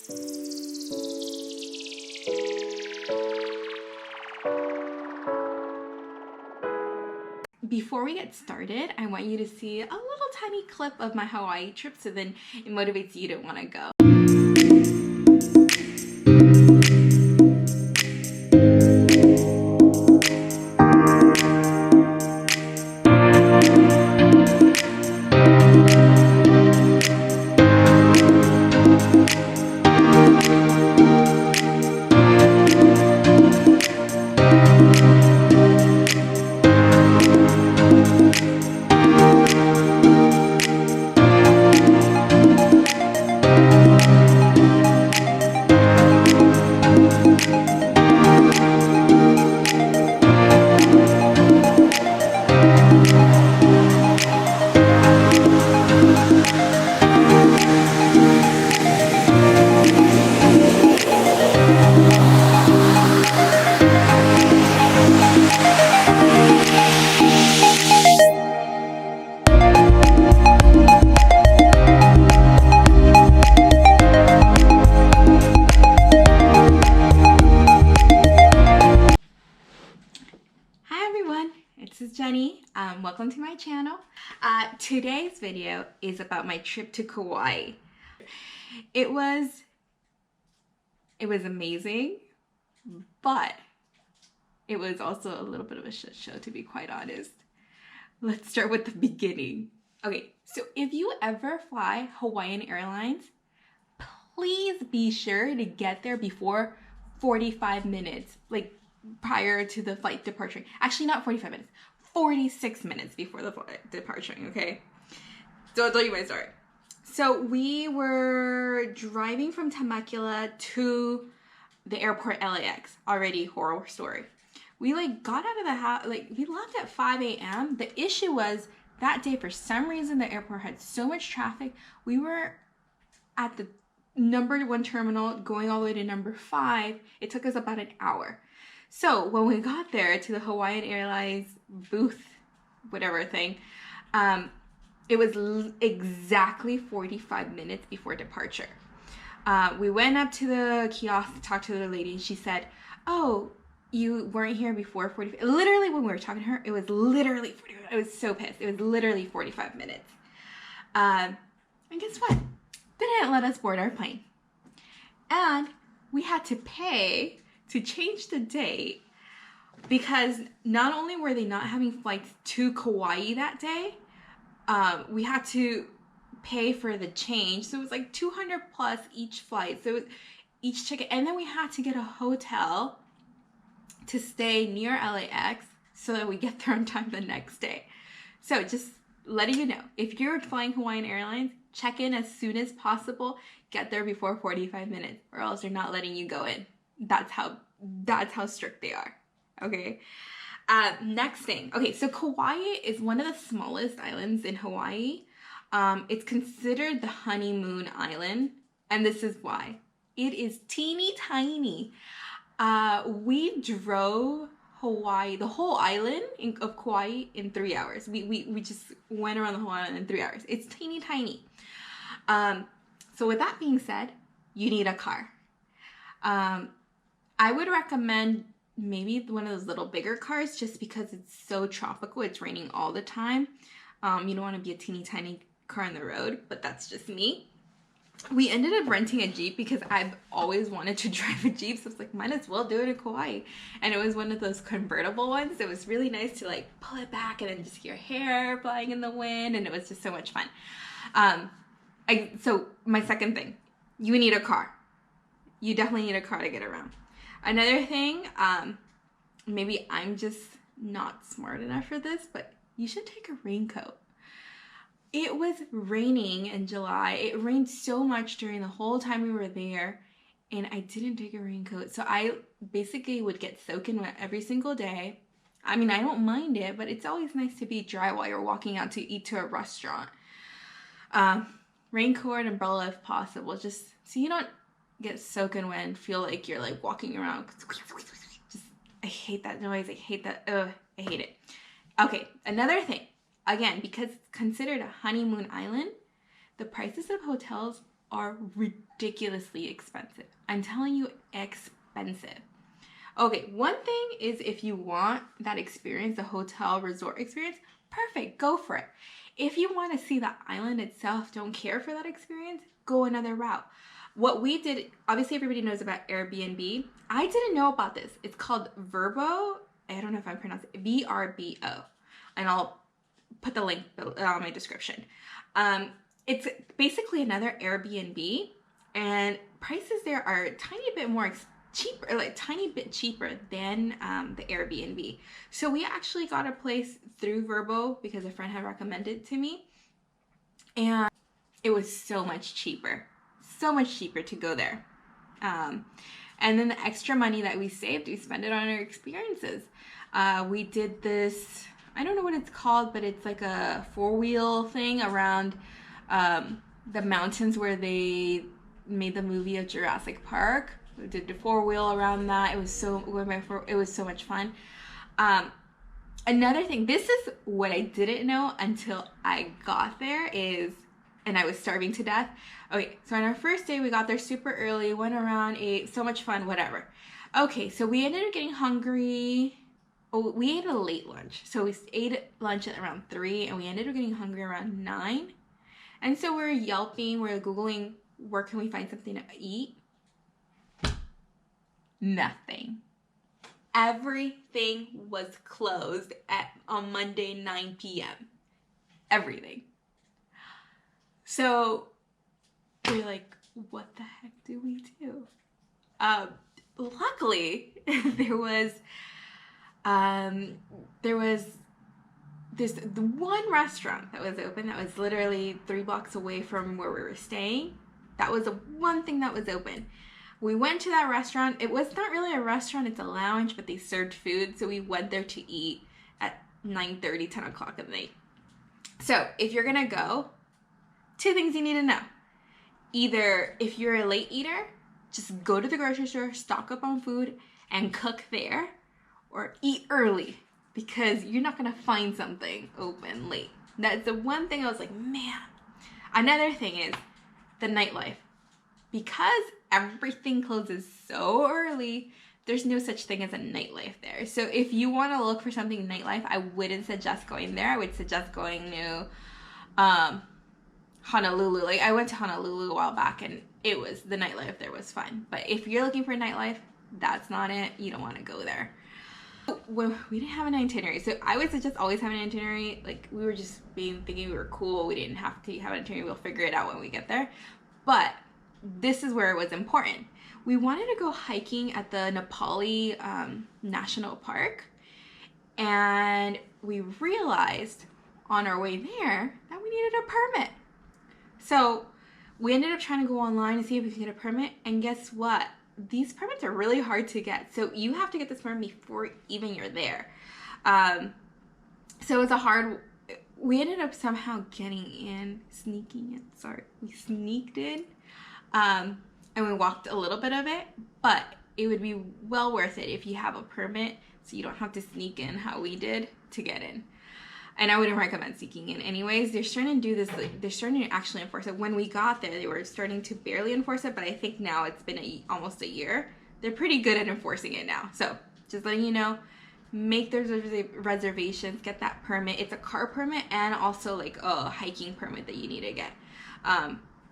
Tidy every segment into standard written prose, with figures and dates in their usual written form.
Before we get started, I want you to see a little tiny clip of my Hawaii trip so then it motivates you to want to go. This is Jenny. Welcome to my channel. Today's video is about my trip to Kauai. It was amazing, but it was also a little bit of a shit show, to be quite honest. Let's start with the beginning. Okay, so if you ever fly Hawaiian Airlines, please be sure to get there before 45 minutes, like prior to the flight departure. Actually, not 45 minutes, 46 minutes before the flight departure, okay? So I'll tell you my story. So we were driving from Temecula to the airport LAX, already horror story. We got out of the house, we left at 5 a.m. The issue was that day, for some reason, the airport had so much traffic. We were at the number 1 terminal going all the way to number 5. It took us about an hour. So when we got there to the Hawaiian Airlines booth, whatever thing, it was exactly 45 minutes before departure. We went up to the kiosk to talk to the lady, and she said, "Oh, you weren't here before 45." Literally, when we were talking to her, it was literally 45. I was so pissed. It was literally 45 minutes. And guess what? They didn't let us board our plane. And we had to pay to change the date because not only were they not having flights to Kauai that day, we had to pay for the change. So it was like $200 plus each flight. So it was each ticket. And then we had to get a hotel to stay near LAX so that we get there on time the next day. So just letting you know, if you're flying Hawaiian Airlines, check in as soon as possible. Get there before 45 minutes, or else they're not letting you go in. That's how strict they are. Okay. Next thing. Okay, so Kauai is one of the smallest islands in Hawaii. It's considered the honeymoon island, and this is why. It is teeny tiny. We drove Hawaii, the whole island of Kauai, in 3 hours. We just went around the whole island in 3 hours. It's teeny tiny. So with that being said, you need a car. I would recommend maybe one of those little bigger cars just because it's so tropical. It's raining all the time. You don't want to be a teeny tiny car on the road, but that's just me. We ended up renting a Jeep because I've always wanted to drive a Jeep. So it's like, might as well do it in Kauai. And it was one of those convertible ones. It was really nice to pull it back and then just your hair flying in the wind. And it was just so much fun. So my second thing, you need a car. You definitely need a car to get around. Another thing, maybe I'm just not smart enough for this, but you should take a raincoat. It was raining in July. It rained so much during the whole time we were there, and I didn't take a raincoat. So I basically would get soaking wet every single day. I mean, I don't mind it, but it's always nice to be dry while you're walking out to eat to a restaurant. Raincoat, umbrella if possible, just so you don't get soaking wet and feel like you're walking around. Just, I hate that noise. I hate that. I hate it. Okay, another thing. Again, because it's considered a honeymoon island, the prices of hotels are ridiculously expensive. I'm telling you, expensive. Okay, one thing is if you want that experience, the hotel resort experience, perfect, go for it. If you want to see the island itself, don't care for that experience, go another route. What we did, obviously everybody knows about Airbnb. I didn't know about this. It's called Vrbo. I don't know if I'm pronouncing it, VRBO. And I'll put the link on my description. It's basically another Airbnb, and prices there are a tiny bit more cheaper, like tiny bit cheaper than the Airbnb. So we actually got a place through Vrbo because a friend had recommended it to me, and it was so much cheaper to go there. And then the extra money that we saved, we spent it on our experiences. We did this, I don't know what it's called, but it's like a 4-wheel thing around the mountains where they made the movie of Jurassic Park. We did the 4-wheel around that. It was so much fun. Another thing, this is what I didn't know until I got there and I was starving to death. Okay, so on our first day, we got there super early, went around, ate, so much fun, whatever. Okay, so we ended up getting hungry. Oh, we ate a late lunch. So we ate lunch at around 3, and we ended up getting hungry around 9. And so we're Yelping, we're Googling, where can we find something to eat? Nothing. Everything was closed on Monday, 9 p.m. Everything. So we're like, what the heck do we do? Luckily, there was the one restaurant that was open that was literally 3 blocks away from where we were staying. That was the one thing that was open. We went to that restaurant. It was not really a restaurant, it's a lounge, but they served food. So we went there to eat at 9:30, 10 o'clock at night. So if you're gonna go, 2 things you need to know. Either if you're a late eater, just go to the grocery store, stock up on food, and cook there, or eat early because you're not gonna find something open late. That's the one thing I was like, man. Another thing is the nightlife. Because everything closes so early, there's no such thing as a nightlife there. So if you want to look for something nightlife, I wouldn't suggest going there. I would suggest going to Honolulu. Like I went to Honolulu a while back, and the nightlife there was fun. But if you're looking for nightlife, that's not it. You don't want to go there. Well, we didn't have an itinerary, so I would suggest always having an itinerary. Like we were just thinking we were cool. We didn't have to have an itinerary. We'll figure it out when we get there. But this is where it was important. We wanted to go hiking at the Nepali National Park, and we realized on our way there that we needed a permit. So we ended up trying to go online and see if we could get a permit, and guess what? These permits are really hard to get. So you have to get this permit before even you're there. So it's we ended up somehow sneaking in. Sorry, we sneaked in. And we walked a little bit of it, but it would be well worth it if you have a permit so you don't have to sneak in how we did to get in. And I wouldn't recommend sneaking in anyways. They're starting to do this, they're starting to actually enforce it. When we got there, they were starting to barely enforce it, but I think now it's been almost a year. They're pretty good at enforcing it now. So just letting you know, make those reservations, get that permit. It's a car permit and also like a hiking permit that you need to get.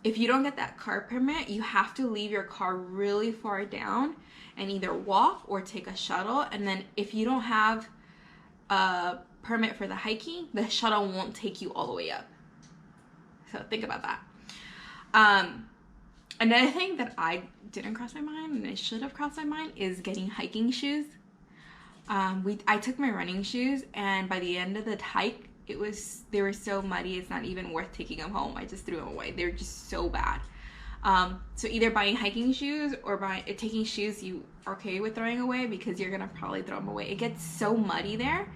If you don't get that car permit, you have to leave your car really far down and either walk or take a shuttle. And then if you don't have a permit for the hiking, the shuttle won't take you all the way up. So think about that. Another thing that I didn't cross my mind and it should have crossed my mind is getting hiking shoes. I took my running shoes, and by the end of the hike, they were so muddy, it's not even worth taking them home. I just threw them away. They're just so bad. So either buying hiking shoes or taking shoes you are okay with throwing away, because you're gonna probably throw them away. It gets so muddy there,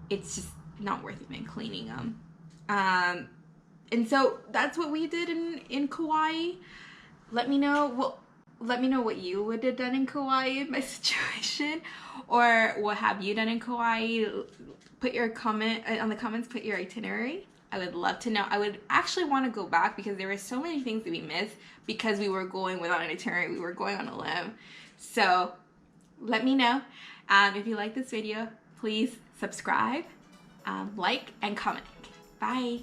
it's just not worth even cleaning them. And so that's what we did in Kauai. Let me know what you would have done in Kauai in my situation, or what have you done in Kauai. Put your comment on the comments, put your itinerary. I would love to know. I would actually want to go back because there were so many things that we missed because we were going without an itinerary. We were going on a limb. So let me know. If you like this video, please subscribe, like, and comment. Bye.